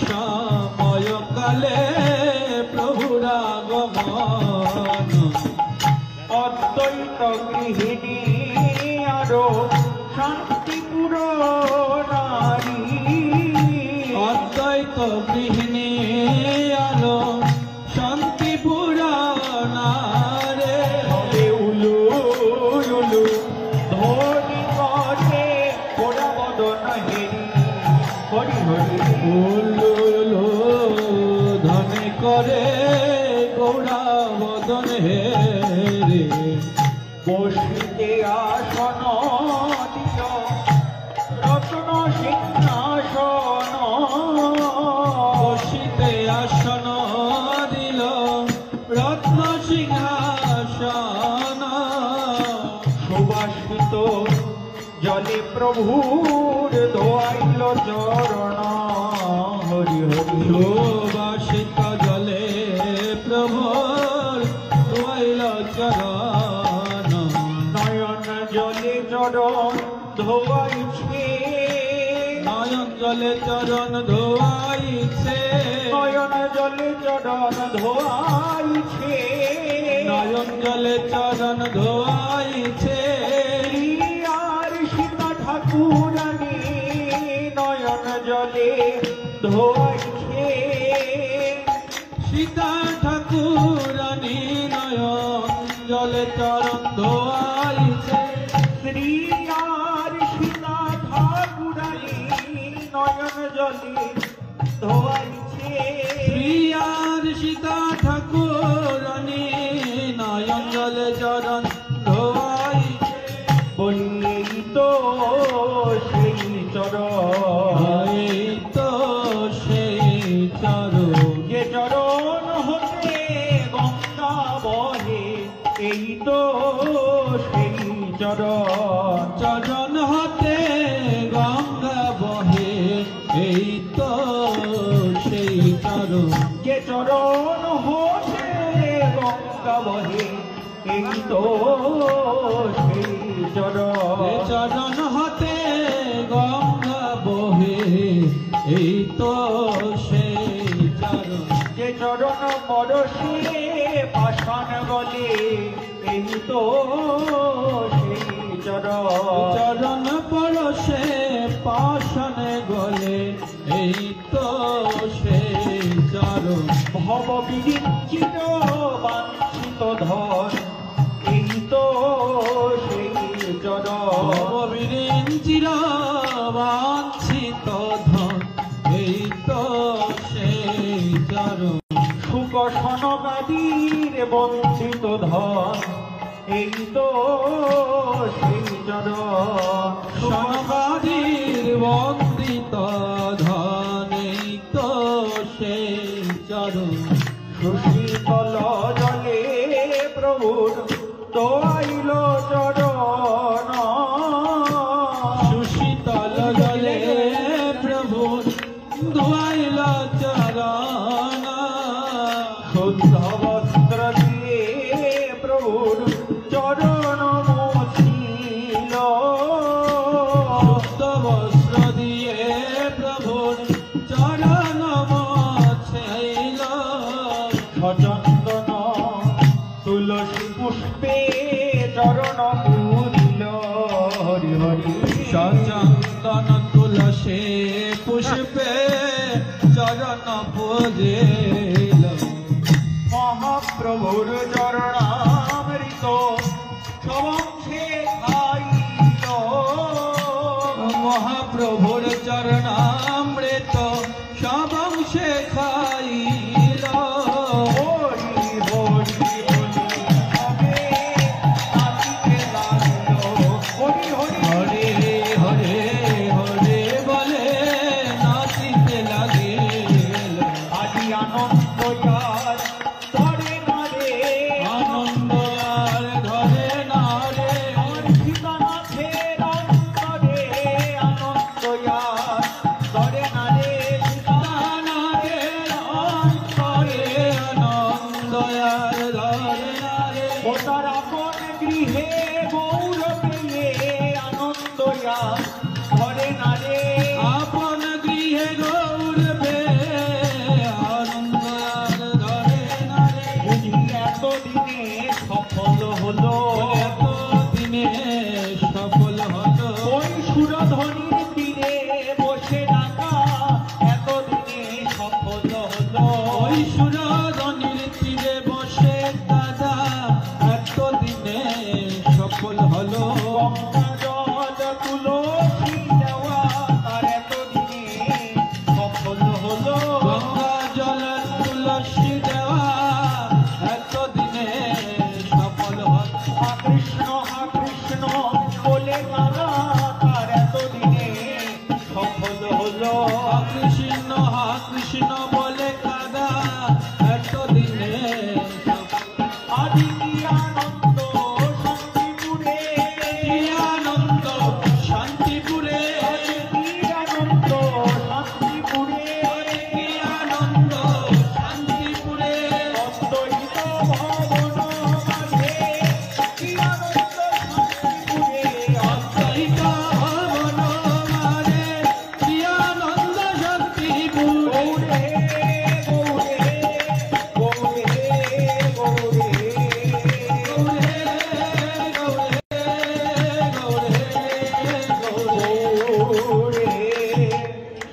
সময় কালে প্রভুর আগমন অদ্বৈত গৃহিণী আরো শান্তিপুর নারী অদ্বৈত গৃহিণী আলো শান্তিপুর নারে উলু উলু ধ্বনি করে পোড়া বদন হেরি হরি হরি উল্লু ধনে করে গৌরা বদন হে রে বসিতে আসন দিয় রত্ন সিংহাসন বসিতে আসন দিল রত্ন সিংহাসন সুবাসিত জলে প্রভুর ধোয়াইল চরণ হরি হরি সুবাসিত জলে প্রভুর ধোয়াইল চরণ নয়ন জলে চরণ ধোয়াইছে নয়ন জলে চরণ ধোয়াইছে নয়ন জলে চরণ ধোয়াইছে নয়ন জলে চরণ ধোয়াইছে আর সীতা ঠাকুরানী নয়ন জলে ধোয়াইছে সীতা ঠাকুরানী নয়ন জলে চরণ ধোয়াইছে শ্রী আর সীতা ঠাকুরানী নয়ন জলে ধোয়াইছে প্রিয়ার সীতা ঠাকুরানী নয়ন জলে চরণ ধোয়াইছে বললেই তো সেই চরণ এই তো সেই চরণ যে চরণ হতে গঙ্গা বহে এই তো সেই চরণ চরণ হতে গঙ্গা বহে এই তো সেই চরণ যে চরণ হতে গঙ্গা বহে এই তো সেই চরণ চরণ হতে গঙ্গা বহে এই তো সেই চরণ যে চরণ পরশে পাষাণ গলে এই তো সেই চরণ চরণ পরশে পাষাণ গলে এই তো সেই চরণ ভব বিরিঞ্চিত বাঞ্ছিত ধন এই তো সেই চরণ বিরিঞ্চির বাঞ্ছিত ধন এই তো সেই চরণ সুখ সনকাদির বঞ্চিত ধন এই তো সেই চরণ সনকাদির বন্দিত ধন এই তো সেই চরণ সুশীতল জলে প্রভুর দোয়াইল চরণ সুশীতল জলে প্রভুর ধোয়াইল চরণ শুদ্ধ বস্ত্র দিয়ে প্রভুর চরণ মুছিল শুদ্ধ বস্ত্র দিয়ে প্রভুর চরণ মোছাইল সচন্দন তুলসী পুষ্পে চরণ পুরিল হরি হরি সচন্দন তুলসী পুষ্পে চরণ পূজিল মহাপ্রভুর চরণামৃত সবংশে খাইল মহাপ্রভুর চরণামৃত সবংশে খাইল হরি হরি বলি সবে নাচিতে লাগিল হরি হরি হরে হরে হরে বলে নাচিতে লাগিল আদি আনন্দ যার ধরে না রে সুরধনির তীরে বসে দাদা এতদিনে সফল হলো। গঙ্গা জল তুলসী দেওয়া তার এতদিনে সফল হলো। গঙ্গা জল তুলসী দেওয়া এতদিনে সফল হলো। হা কৃষ্ণ বলে তারা তার এতদিনে সফল হলো। কৃষ্ণ হা কৃষ্ণ বলে কাদা এতদিনে আদি কি আনন্দ শান্তিপুরে, কি আনন্দ শান্তিপুরে, কি আনন্দ শান্তিপুরে, কি আনন্দ শান্তিপুরে, অদ্বৈত ভবন মাঝে কি আনন্দ শান্তিপুরে। অদ্বৈত ভবন মাঝে কি আনন্দ শান্তিপুরে।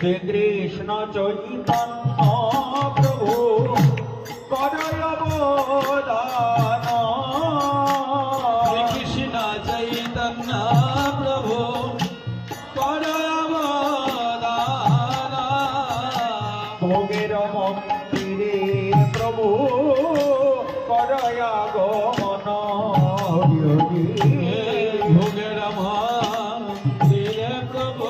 শ্রী কৃষ্ণ চৈতন্য প্রভু করয় অবদান। কৃষ্ণ চৈতন্য প্রভু করয় অবদান। ভোগের মন্দিরে প্রভু করয় আগমন। হরি ভোগের মন্দিরে প্রভু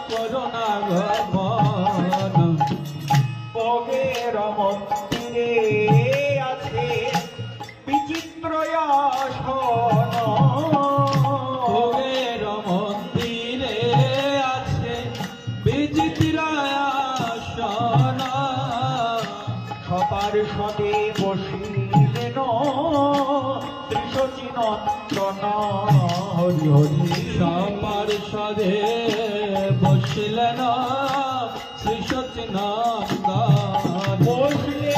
করুণা গমন। ভোগের মন্দিরে আছে বিচিত্র আসন। ভোগের মন্দিরে আছে বিচিত্র আসন। সপার্শ্বদে বসিলেন ত্রিশচী নন্দন। হরি হরি সপার্শ্বদে বসিলেন শ্রী সচিনন্দন। বসলে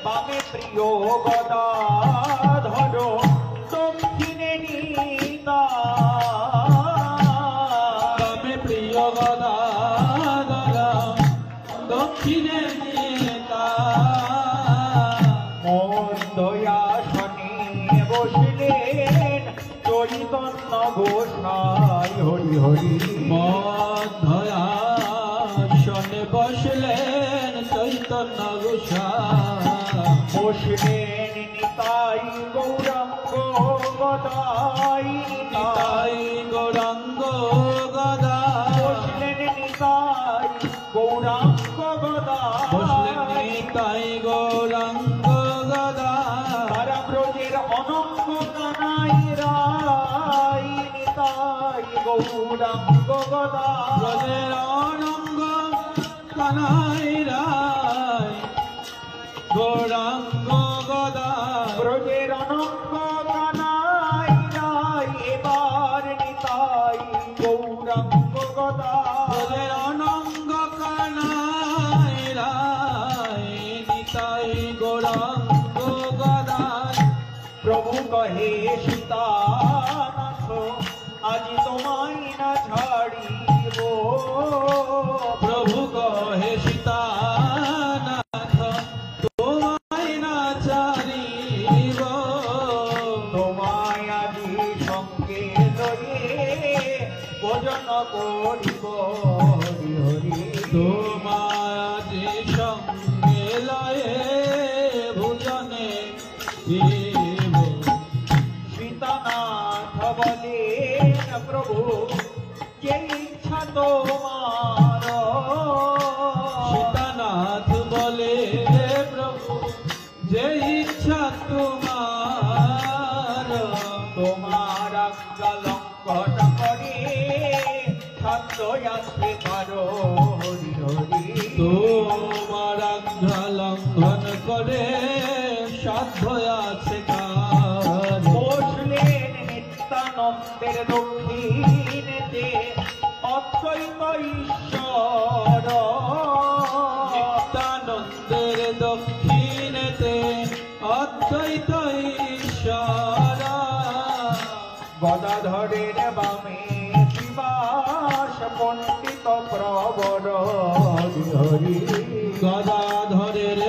বামে প্রিয় গদাধর দক্ষিণে নিতা। বামে প্রিয় গদাধর দক্ষিণে নেতা। মন্দয়াসনে বসিলেন চৈতন্য গোসাই। হরি হরি মধ্যয়াসনে বসলেন চৈতন্য গোসাই। বসলেন নিতাই গৌরাঙ্গ গদাই। নিতাই গৌরাঙ্গ গদাই। বসলেন নিতাই গৌরাঙ্গ বসলেন গদাই। নিতাই গৌরাঙ্গ গদাই। তারা ব্রজের অনঙ্গ কানাই রাই। নিতাই গৌরাঙ্গ গদাই। ব্রজের অনঙ্গ কানাই রায় গৌরাঙ্গ গদাই। ব্রজের অনঙ্গ কানাই রাই। এবার নিতাই গৌরাঙ্গ গদাই। ব্রজের অনঙ্গ কানাই রায় নিতাই গৌরাঙ্গ গদাই। প্রভু কহে সীতানাথ আজি তোমায় না ছাড়িব। প্রভু কহে সীতানাথ তোমায় না ছাড়িব। তোমায় আজি সঙ্গে লয়ে ভোজন করিব। হরি হরি তোমায় সঙ্গে লয়ে ভোজনে দিব। সীতানাথ বলেন প্রভু যে ইচ্ছা তোমার। সীতানাথ বলে প্রভু যে ইচ্ছা তোমার। তোমার আজ্ঞা লঙ্ঘন করে সাধ্য আছে কারো। হরি হরি তোমার আজ্ঞা লঙ্ঘন করে সাধ্য আছে কার। বসলেন নিত্যানন্দের দক্ষিণেতে অদ্বৈত ঈশ্বর। নিত্যানন্দের দক্ষিণেতে অদ্বৈত ঈশ্বর। গদাধরের বামে শিবাস পণ্ডিত প্রবর। হরি হরি গদাধরের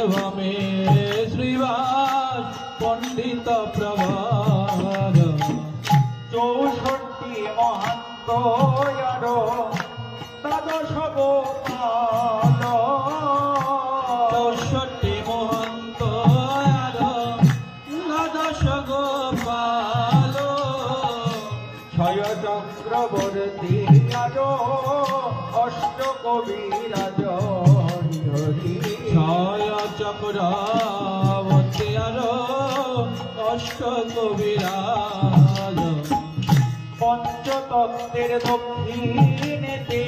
চক্রবর্তী আরো অষ্ট কবিরাজ পঞ্চতত্ত্বের দক্ষিণেতে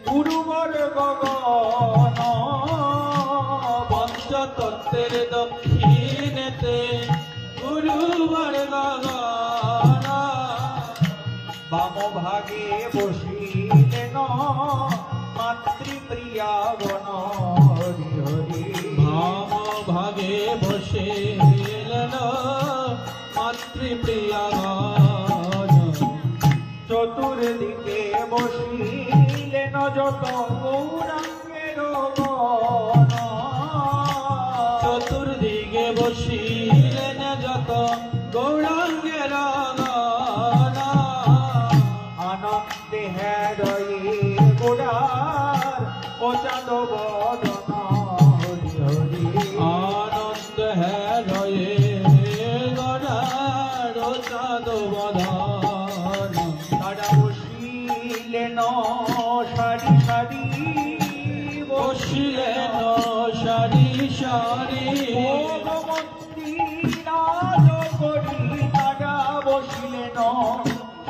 গুরুবর গগন পঞ্চতত্ত্বের দক্ষিণেতে গুরুবার গগন বাম ভাগে বসিলেন মাতৃপ্রিয়া গণ হরি হরি ভাম ভাগে বসিলেন মাতৃপ্রিয়াগণ চতুর্দিকে বসিলেন যত গৌরাঙ্গের গণ চতুর্দিকে বসিলেন যত গৌরাঙ্গের গণ আনন্দে হৃদয়ে গোড়ার ও চাঁদ বদন হরি হরি আনন্দ হৃদয়ে গড়ার চাঁদ বদন তারা বসিলেন সারি সারি বসিলেন সারি সারি ভগবতী রাজ করি তারা বসিলেন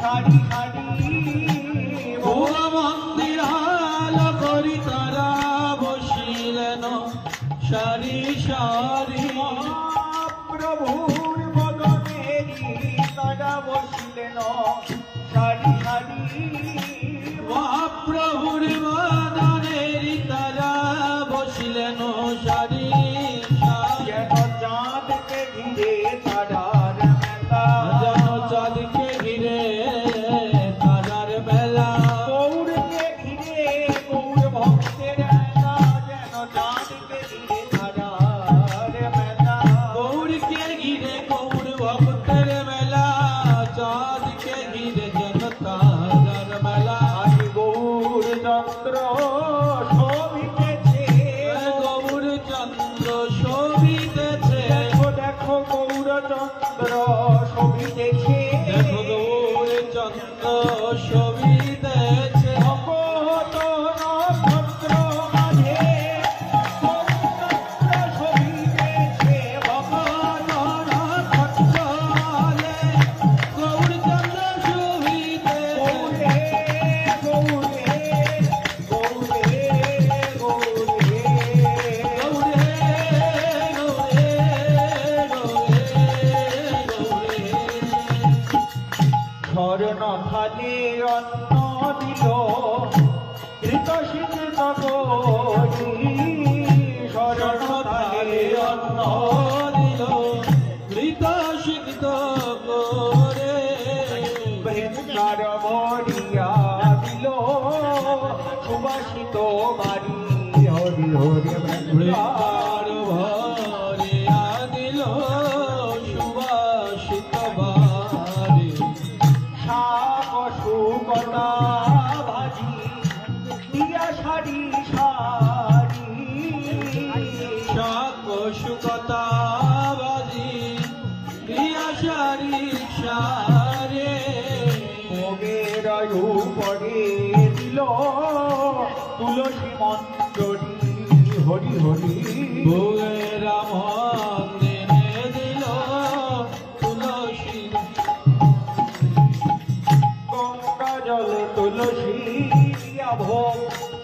সারি সারি ভোগ মন্দির হাল করি তারা বসিলেন সারি সারি প্রভুর বদনেরি তারা বসিলেন সারি সারি মহাপ্রভুর বাদনের তারা বসিলেন সারি সারি যেন চাঁদকে ঘিরে তারার মেলা যেন চাঁদকে ঘিরে তারার বেলা গৌরকে ঘিরে গৌর ভক্তের মেলা যেন চাঁদকে ঘিরে তারার মেলা গৌরকে ঘিরে গৌর ভক্তের মেলা চাঁদকে ঘিরে যেন তারার মেলা আজ গৌর চন্দ্র শোভিতেছে গৌর চন্দ্র শোভিতেছে দেখো দেখো গৌর চন্দ্র শোভিতেছে দেখো গৌর চন্দ্র শোভিতেছে ভগত নক্ষত্র মাঝে গৌরচন্দ্র শোভিতেছে ভগত নক্ষত্রমালে গৌর চন্দ্র শোভিতেছে গৌরে গৌরে গৌরে গৌরে গৌরে গৌরে স্বর্ণ থালে অন্ন দিল ঘৃত সিদ্ধ করি স্বর্ণ থালে অন্ন দিল মৃত সিদ্ধ করে বৃন্দার ভরিয়া দিল সুবাসিত বাড়ি হরি হরি বৃন্দার ভরিয়া দিল সুবাসিত বাড়ি শাক সুকতা ভাজি দিয়া সারি সারি শাক সুকতা বাজি দিয়া সারি সারে ভোগের উপরে দিল তুলসী মঞ্জরি হরি হরি ভোগের মন্দিরে দিল তুলসী গঙ্গা জলে তুলসী দিয়া ভোগ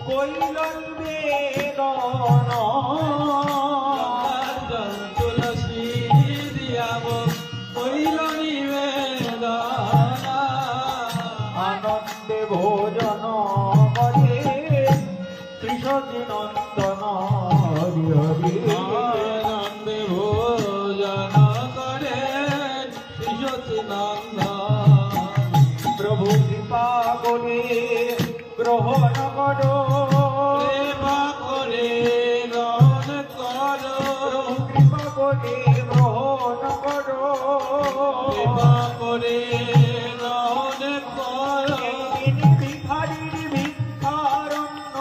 কইল বেদন তুলসী দিয়াব কইল নিবেদনা আনন্দে ভোজন করে ত্রিশতি নন্দন হরি হরি আনন্দে ভোজন করে শ্রীসতী নন্দন প্রভু কৃপা করে গ্রহণ করো কৃপা করে গ্রহণ করো প্রভু কৃপা করে গ্রহণ করো কৃপা করে গ্রহণ করো তিনি ভিখারির ভিক্ষারণ্য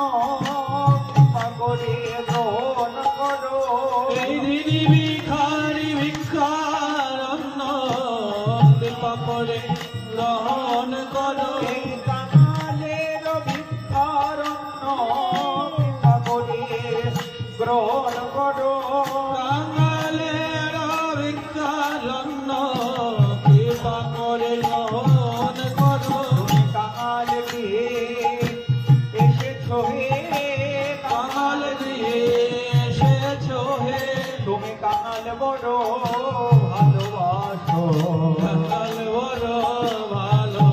কৃপা করে গ্রহণ করো এই দিনই ভিখারি ভিক্ষারণ্য কৃপা করে গ্রহণ করো এই কাঙালের ভিক্ষারণ্য কৃপা করে গ্রহণ করো কাঙাল বড় ভালোবাসো কাঙাল বড় ভালোবাসো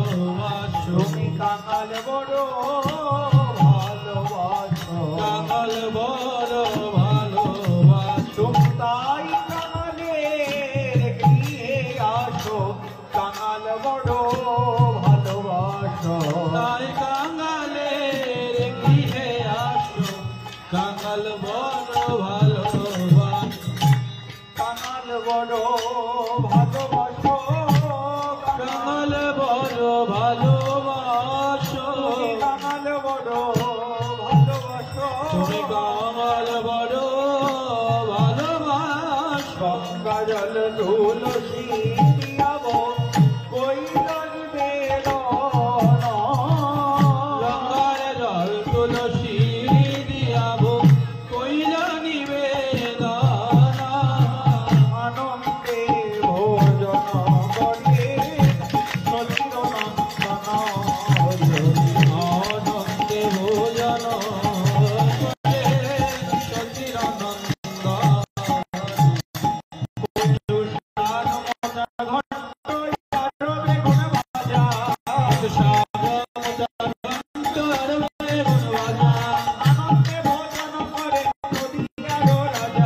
তুমি কাঙাল বড় ভালোবাসো কাঙাল বড় ভালোবাসো তাই কাঙালের গৃহে আসো কাঙাল বড় ভালোবাসো তাই কাঙালের গৃহে আসো কাঙাল বড় ভালোবাসো কাঙাল বড় ভালোবাসো কাঙাল বড় ভালোবাসো কাঙাল বড় ভালোবাসো তুমি কাঙাল বড় ভালোবাসো গঙ্গা জল তুলসী দিয়াব কইলন বেদন গঙ্গার জল তুলসী দিয়াবো কইল নিবেদন আনন্দে ভোজন করে সচির নন্দন আনন্দে ভোজন করে সচিরানন্দ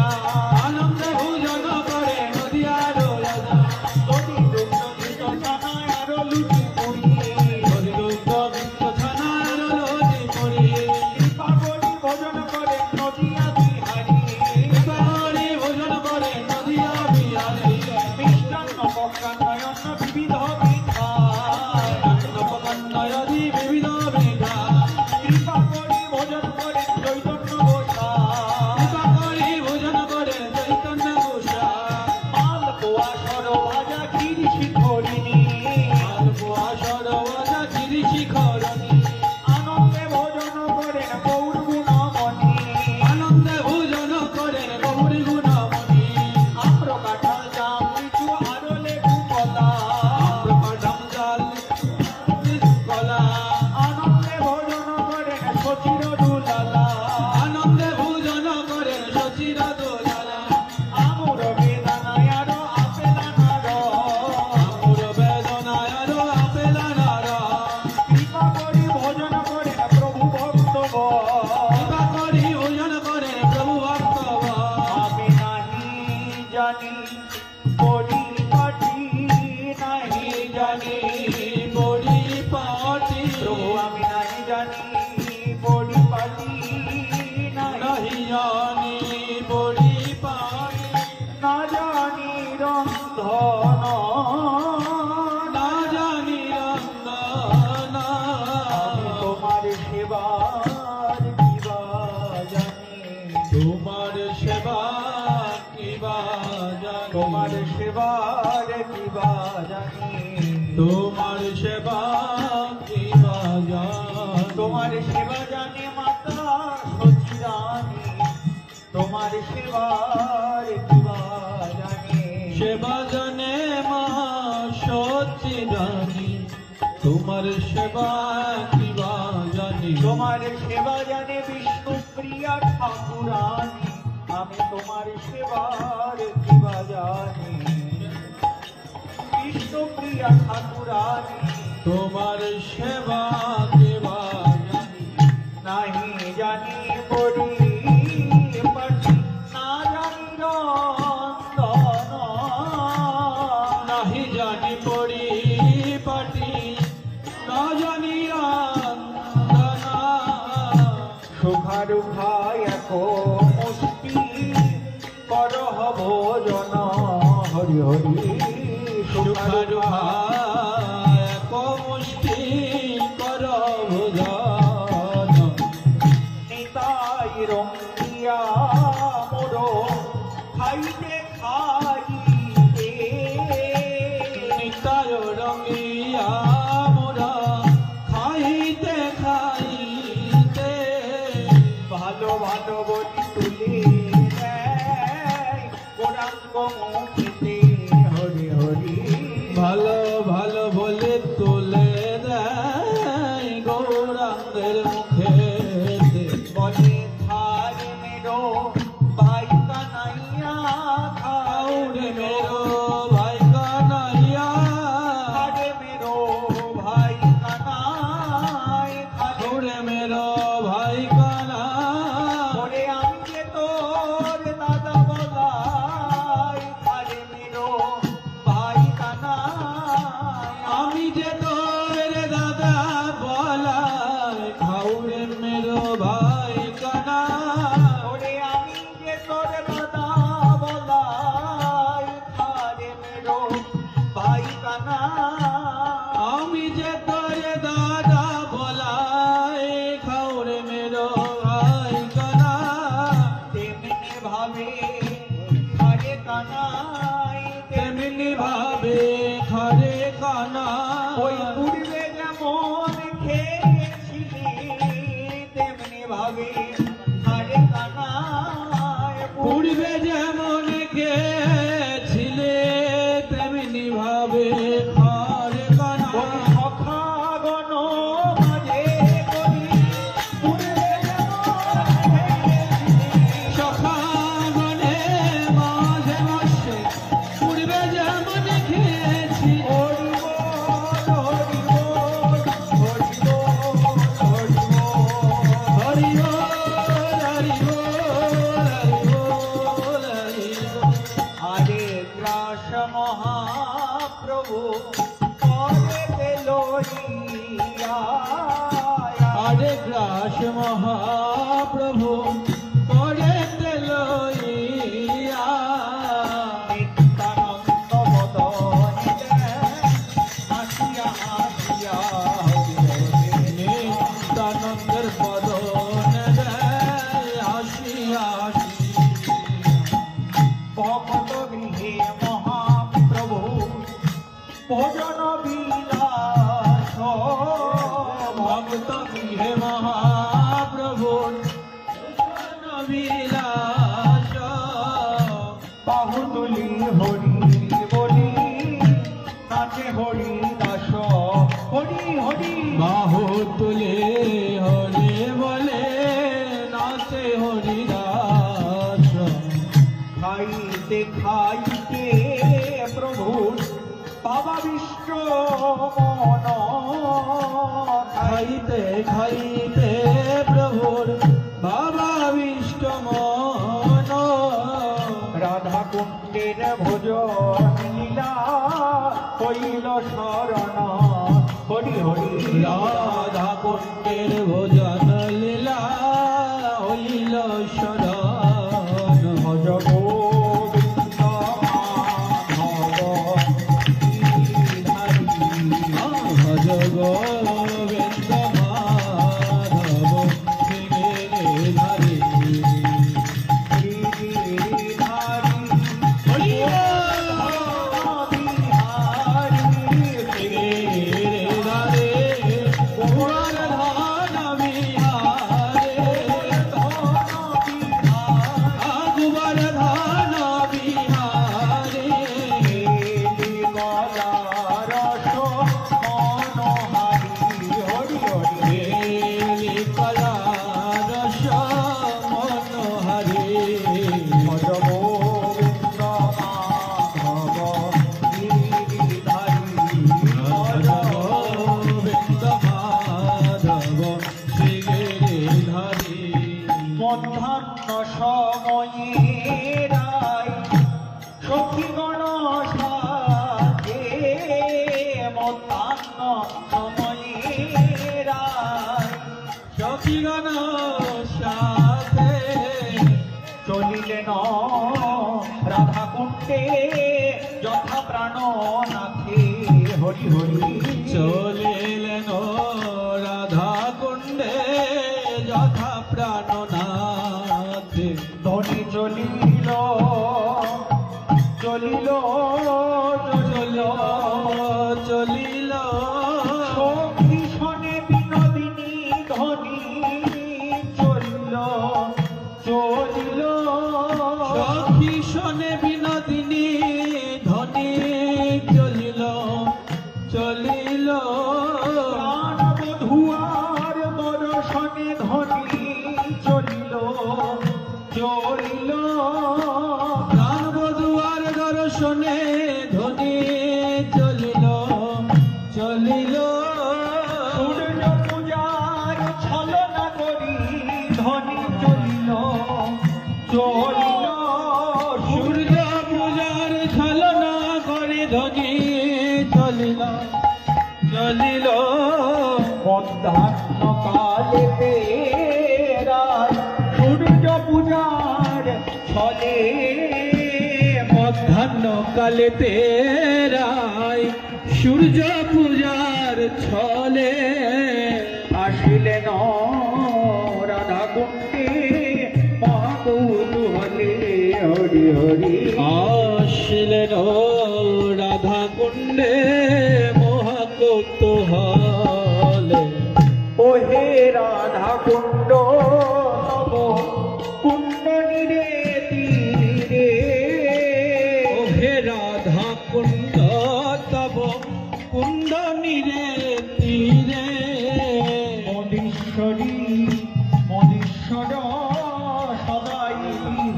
আনন্দে ভোজন করে নদিয়ার রাজা হরিদুগ্ধ মিত্র থানার লজি পড়ি দীপাবলি ভোজন করে নদিয়া বিহারি নয়দি বিবিধ বিধা দীপাবলি ভোজন করে চৈতন্য ঘোষা মালপোয়া সরভাজা গিরি শিখরণী আনন্দে ভোজন করেন গৌর গুণমণি আম্র কাঁঠাল জাম লিচু আরো লেবু কলা আনন্দে ভোজন করেন সচির দুলালা আমর বেদনায় আরো আপেলা নার কৃপা করি ভোজন করেন প্রভু ভক্তব আমি নাহি জানি পরিপাটি নাহি জানি প্রভু আমি নাহি জানি পরিপাটি নাহি না জানি রন্ধন আমি তোমার সেবার কিবা জানি তোমার সেবা কিবা জানি তোমার সেবার কিবা জানি তোমার সেবা কিবা জানি তোমার সেবা জানে মাতা সচিরানী তোমার সেবার কিবা জানে সেবা জানে মা সত্যি জানি তোমার সেবা কিবা জানি তোমার সেবা জানে বিষ্ণুপ্রিয়া ঠাকুরানী আমি তোমার সেবার কিবা জানি বিষ্ণুপ্রিয়া ঠাকুরানী তোমার সেবা কিবা জানি নাহি জানি পরিপাটি না জানি নন্দন নাহি জানি পরিপাটি না জানি রন্ধনা সুখারুখা এক মুষ্টি করহ ভোজন হরি হরি সুখারুহা এক মুষ্টি কর ভোজন নিতাই রঙ্গিয়া মোর খাইতে খাইতে নিতায় রঙিয়া মোরা খাইতে খাইতে ভালো ভালো বলি তুলি গোরাঙ্গ মুখিতে হরি হরি ভালো ভালো বলে তুলে দেয় গৌরাঙ্গের মুখে বলে থারি মেরো ভাই কানাইয়া পরেতে লইয়া আরে গ্রাস মহাপ্রভু পরেতে লইয়া নিত্যানন্দ বদনে হাসিয়া হাসিয়া নিত্যানন্দের বদনে হাসিয়া ভক্ত গৃহে মহাপ্রভু ভোজন বিলাস ভক্ত গৃহে মহাপ্রভুর বিলাস বাহু তুলি হরি বলি নাচে হরি দাস হরি হরি বাহু তুলে হরে বলে নাচে হরিদাস খাইতে খাইতে প্রভু বাবা বিষ্ণ মন খাইতে খাইতে প্রভুর বাবা বিষ্ট মন রাধা কুণ্ডের ভোজন লীলা হইল শরণ হরি হরি রাধা কুণ্ডের ভোজন লীলা হইল শরণ ভজ গোবিন্দ মাধব ভজ গোবিন্দ মাধব গিরিধারী গিরিধারী কুমার ধান বিহারে কুমার ধান বিহারে বেলি কলা রস মনোহরে গোবিন্দ মাধব গিরিধারী মধ্যাহ্ন সময়ে রায় সখীগণ সাজে মধ্যাহ্ন সময়ে রায় সখীগণ সাথে চলিলেন রাধা কুণ্ডে যথা প্রাণ নাথে হরি হরি চলিলেন রাধা কুণ্ডে যথা প্রাণনাথে ধনী চলিল চলিল চলিল চলিল সখী শনে বিনোদিনী ধনী চলিল চলিল সখী শনে বিনোদিনী ধনী চলিল চলিল প্রাণ বধুয়ার দর্শনে ধনী চলিল চলিল প্রাণ বধুয়ার দর্শনে ধনী চলিল চলিল সূর্য পূজার ছলনা করি ধনী চলিল চলিল সূর্য পূজার ছলনা করে ধনী চলিল চলিল মধ্যাহ্ন কালেতে রায় সূর্য পূজার ছলে মধ্যাহ্ন কালে তেরাই সূর্য পূজার ছলে আসিলেন রাধা কুণ্ডে মহাকৌতূহলে হরি হরি আসিলেন রাধা কুণ্ডে মহাকৌতূহলে ওহে রাধা কুণ্ড নব কুণ্ড নিরে তীরে ওহে রাধা কুণ্ড তব কুণ্ড নিরে তীরে মদীশ্বরী মদীশ্বর সদাই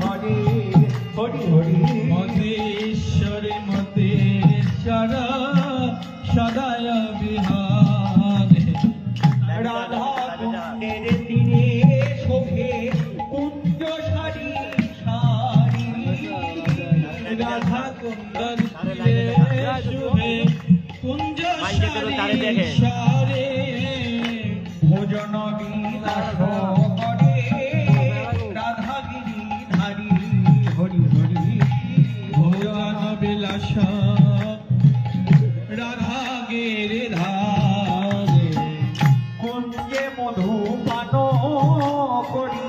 হরে হরি হরি মতেশ্বরে মতেশ্বর সদায় বিহারে রাধা কুণ্ডের তীরে শোভে কুঞ্জ সারি সারি রাধা কুণ্ডর তীরে শুভে সারে ভোজন বিলাস করে রাধাগিরি ধারি হরি হরি ভোজন বিলাস রাধা গিরিধারে কুঞ্জে মধু পান করি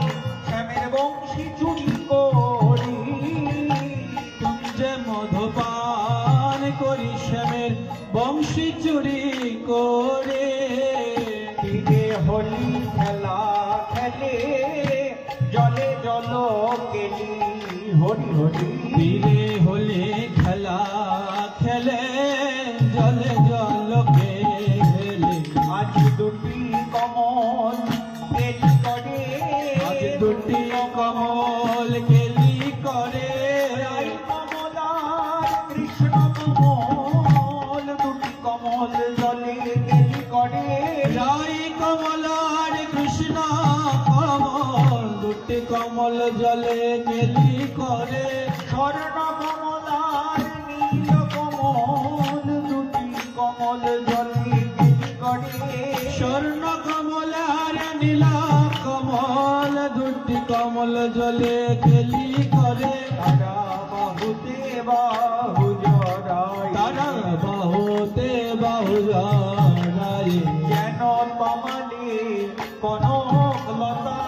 শ্যামের বংশী চুরি করি কুঞ্জে মধুপান করি শ্যামের বংশী চুরি করে তীরে হোলি খেলা খেলে জলে জল কেলি হরি হরি তীরে হোলি খেলা খেলে জলে জল খেলে আজ দুটি কমল কেলি করে আজ দুটি কমল কেলি করে রাই কমলার কৃষ্ণ কমল দুটি কমল জলে কেলি করে রাই কমলার কৃষ্ণ কমল দুটি কমল জলে কেলি করে স্বর্ণ কমলার নীল কমল দুটি কমল জলে কেলি করে স্বর্ণ কমলার নীলা কমল দুটি কমল জলে কেলি করে তারা বাহুতে বাহু জড়ায় তারা বাহুতে বাহু জড়ায় যেন কমলে কনক লতা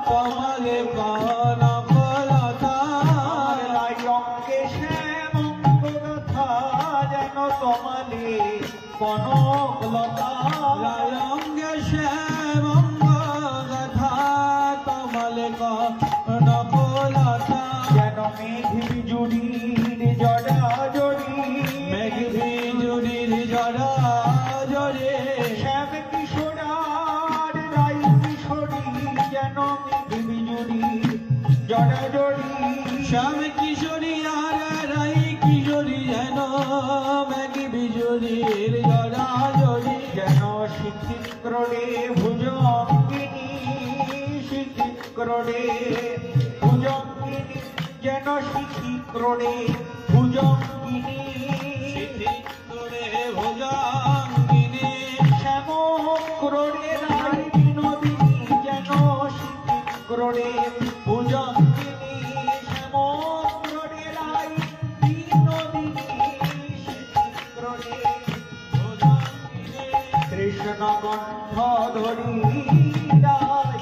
কমলে কনক লতা রাই অঙ্গে শ্যামঙ্গ গাথা যেন কমলে কনক লতা রায়ঙ্গে শ্যামঙ্গ গাথা কমলে কনক লতা যেন মেঘ বিজুড়ির জড়া জড়ি মেঘ বিজুড়ির জড়া জড়ে শ্যাম কিশোরার রাই কিশোরী যেন মেঘ বিজুড়ির জড়া জড়ি শ্যাম কিশোরী আর রাই কিশোরী যেন মেঘ বিজুড়ির জড়া জড়ি যেন শিক্ষিক্রণে ভুজঙ্গিনী শিক্ষিক্রণে ভুজঙ্গিনী যেন শিক্ষিক্রণে ভুজঙ্গিনী করে ভোজাঙ্গিনী শ্যামক্রণে রাই বিনোদিনী যেন শিক্ষিক্রণে ভুজঙ্গিনী শ্যামক্রণে রাই বিনোদিনী শিক্ষিক্রণে কৃষ্ণ কণ্ঠ ধরি রায়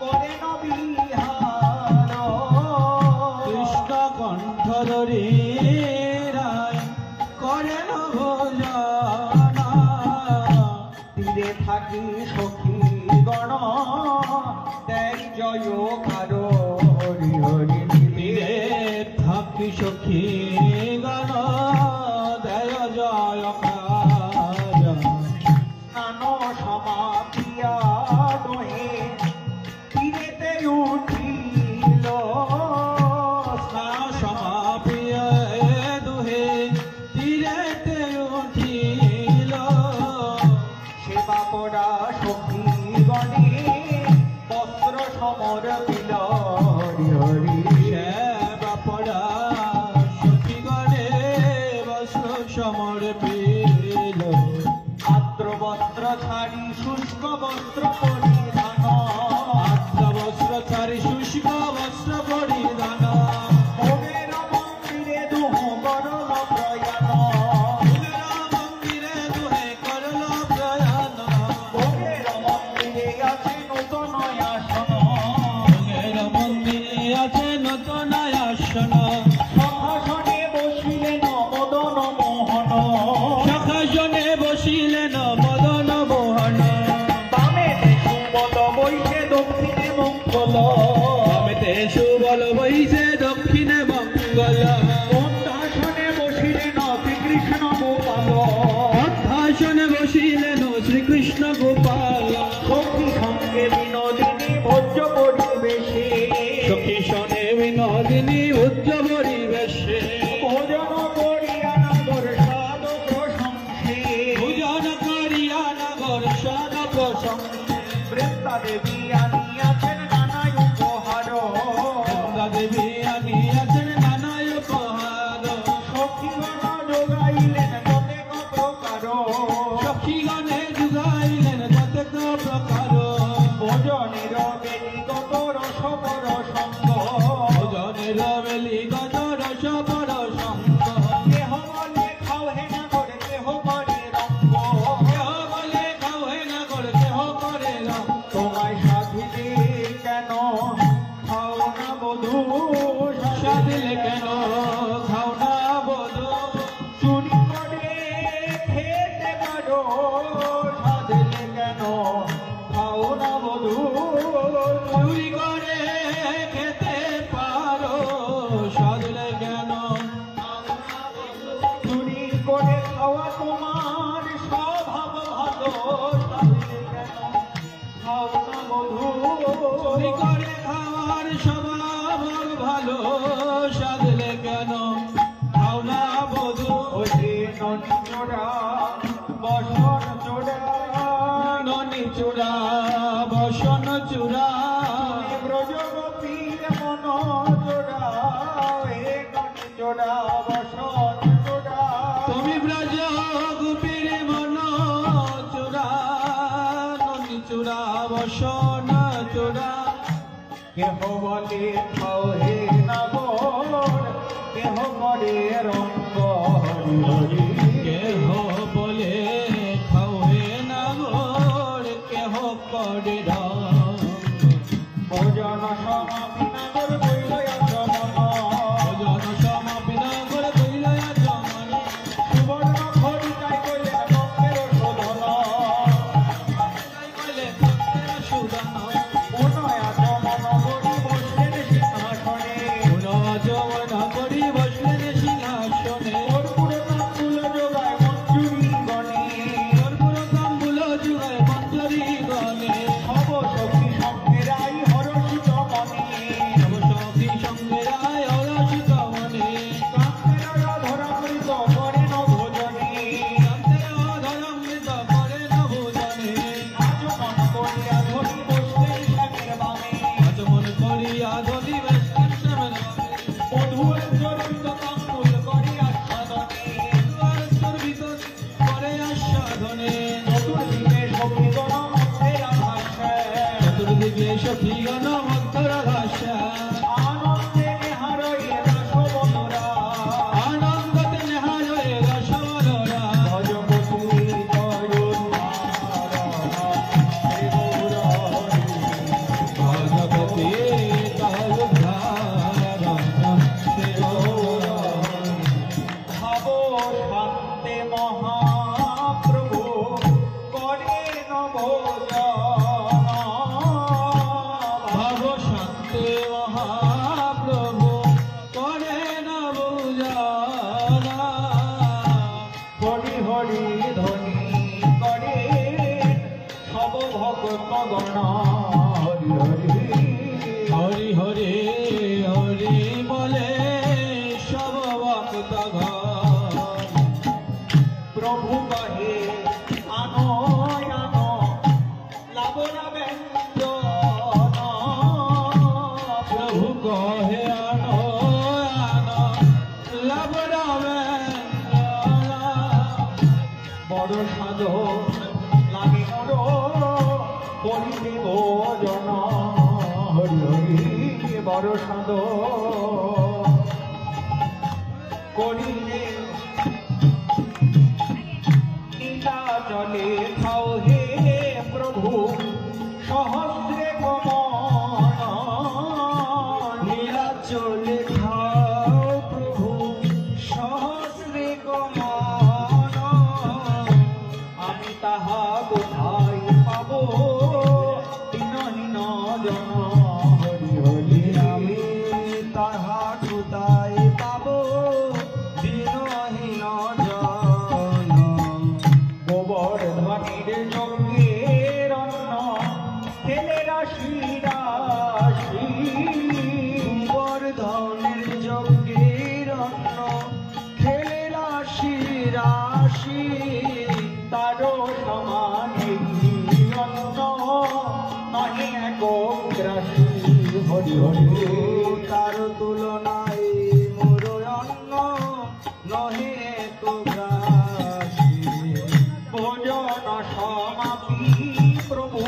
করেন বিহার কৃষ্ণ কণ্ঠ ধরি রায় করেন ভোজনা তীরে থাকি সখী গণ দেয় জয় কারো হরি হরি তীরে থাকি সখী গণ দেয় জয় কাজ স্নান সমাপিয়া দোহে তীরেতে উঠিল সমাপিয়া দুহে তীরেতে উঠিল সেবা করা সখী গণে বস্ত্র সমর পিল হরি হরি সেবা পড়া সখীগণে বস্ত্র সমর পেল আদ্র বস্ত্র ছাড়ি শুষ্ক বস্ত্র পরিধান আদ্র বস্ত্র ছাড়ি শুষ্ক বস্ত্র পরিধান ভোগের মন্দিরে দুহ করল প্রয়াণ ফুলের মন্দিরে দুহে করল প্রয়াণ ভোগের মন্দিরে আছে নূতন আসন ফুলের মন্দিরে আছে নতুন আসন সভাসনে বসিলেন মদন মোহন সখাসনে বসিলেন মদন মোহন বামে সুবল বৈশে দক্ষিণে মঙ্গল বামেতে সুবল বৈশে দক্ষিণে মঙ্গল পদ্মাসনে বসিলেন শ্রীকৃষ্ণ গোপাল অধ্যাসনে বসিলেন শ্রীকৃষ্ণ গোপাল সখী সঙ্গে বিনোদিনী ভোজ্য পরিবেশে সখী শনে বিনোদিনী উচ্চ পরিবেশে ভোজন করিয়া নগর সাদ প্রশংসে ভোজন করিয়া নগর সাদ প্রসঙ্গে বৃন্দা দেবী আনিয়াছেন নানায় উপহার বৃন্দা দেবী আনিয়াছেন নানায় উপহার সখীগণ যোগাইলেন কতেক প্রকার বধূ সাধিলে কেন খাও না বধূ চুরি করে খেতে পারো সাধিলে কেন খাও না বধূ চুরি করে খেতে পারো সাধিলে কেন চুরি করে খাওয়া তোমার স্বভাব ভালো সাধিলে কেন খাও না বধূ চুরি করে খাওয়ার স্বভাব ভালো সাধলে কেন খাও না বধূ ওরে ননি চোরা বসন চোরা ননি চূড়া বসন চূড়া ব্রজগোপীর মন চোরা হে ননি চোরা বসন চোরা তুমি ব্রজ গোপীর মন চূড়া ননি চূড়া বসন চূড়া কেহ বলে খাও হে নগর কেহ করে রঙ্গ হরি হরি কেহ বলে খাও হে নাগর কেহ করে রাম ভোজন সমাপি নগর বৈলয় চমন জন সমাপি নাগর বৈলয় জমনে সুবর্ণ খড়িটাই কইলেন ভক্তের শোধন কইলে ভক্তের সুদান উনয়া চমন করি বসলেন সিংহাসনে যমন করি বসলেন সিংহাসনে কর্পূর তাম্বুল যোগায় মঞ্জুরি গণে কর্পূর তাম্বুল যুগায় মঞ্জরি গণে সব সখী সঙ্গেরাই হরষিত মনে সব সখী সঙ্গে রায় অলসিত মনে কান্তের ধরামৃত করেন ভোজনে কান্তের অধরামৃত করে না ভোজনে আচমন করিয়া ধরি বসলেন শ্যামের বামে আচমন করিয়া ধরি বেশন শ্যামের মধুর চরিত তাম্বুল করি আস্বাদনে দুয়ার চর্বিত করে আস্বাদনে চতুর্দিকে সখীগণ মধ্যের ভাষা চতুর্দিকে সখীগণ মধ্যর ভাষা আনন্দে নেহারয়ে রসবনরা আনন্দতে নেহারয়ে রসবনরা ভজগোপী ভগবতী তরুধারণ ভাব শান্তে মহাপ্রভু করেন ভোজন ভাব শান্তে মহাপ্রভু করে না বুঝানা হরি হরি ধ্বনি করে সব ভক্ত গণ হরি হরি হরি হরি হরি বলে সব ভক্তগণ প্রভু কহে আনো আনো লাবণা ব্যঞ্জন প্রভু কহে আনো আনো লাবড়া ব্যঞ্জনা বড় সাধো লাগে মোর করিতে ভোজন হরি হরি বড় সাধো করিলে নীলাচলে খাও হে প্রভু সহস্রে কমন নীলাচলে খাও প্রভু সহস্রে কমন আমি তাহা কোথায় পাব দিনহীন জন হরি হরি আমি তাহা কোথায় পাব দিনহীন জন গোবর্ধনের যজ্ঞের অন্ন খেলে রাশি রাশি গোবর্ধনের যজ্ঞের অন্ন খেলে রাশি রাশি তারও সমান এই অন্ন নহে এক গ্রাসী হরি হরি তার তুলনায় মোর অন্ন নহে এক গ্রাসী ভোজন সমাপি প্রভু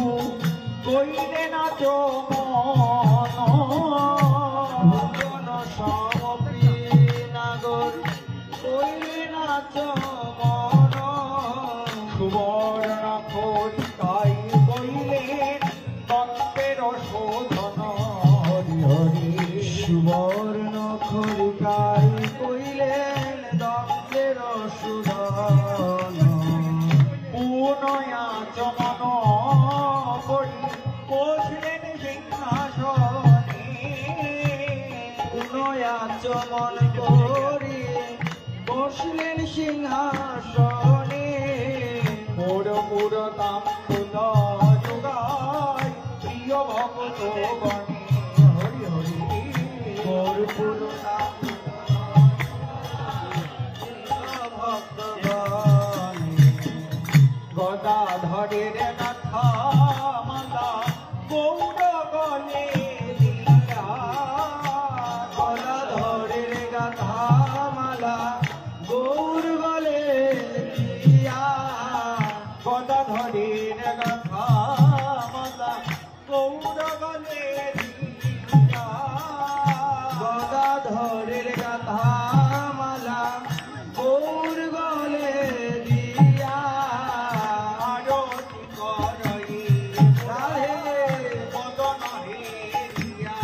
কইলে না চমন ভোজন সুবর্ণ খড়িকায় কইলেন দণ্ডের সুদন পুনয়া চমন করি বসলেন সিংহাসনে পুনয়া চমন করি বসলেন সিংহাসনে মোর তাম্বুল যোগায় প্রিয় ভক্ত গণে হরি হরি মোর পুর ভক্ত গণে গদাধরের গাথা মালা গৌর গলে দিয়া গদাধরের গাথা মালা গৌর গলে দিয়া গদাধরের গাথা মালা গৌর গলে দিয়া গদাধরের গাথা মালা গৌর গলে দিয়া আরতি করই রাধে বদন হেরিয়া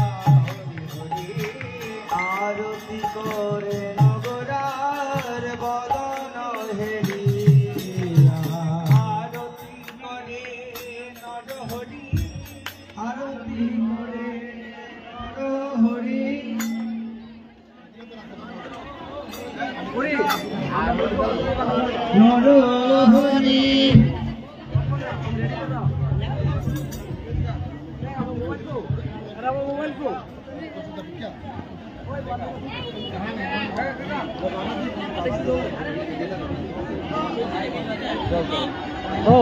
হরি হরি আরতি করে নগরার বদন হেরিয়া আরতি করে নর হরি আরতি করে নর হরি নরহরি ও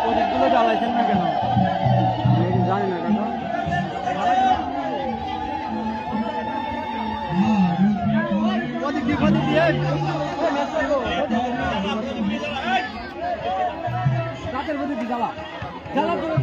প্রদীপগুলো জ্বালাইছেন না কেন জানি না কেন রাতের প্রদীপ জ্বালা জ্বালা করে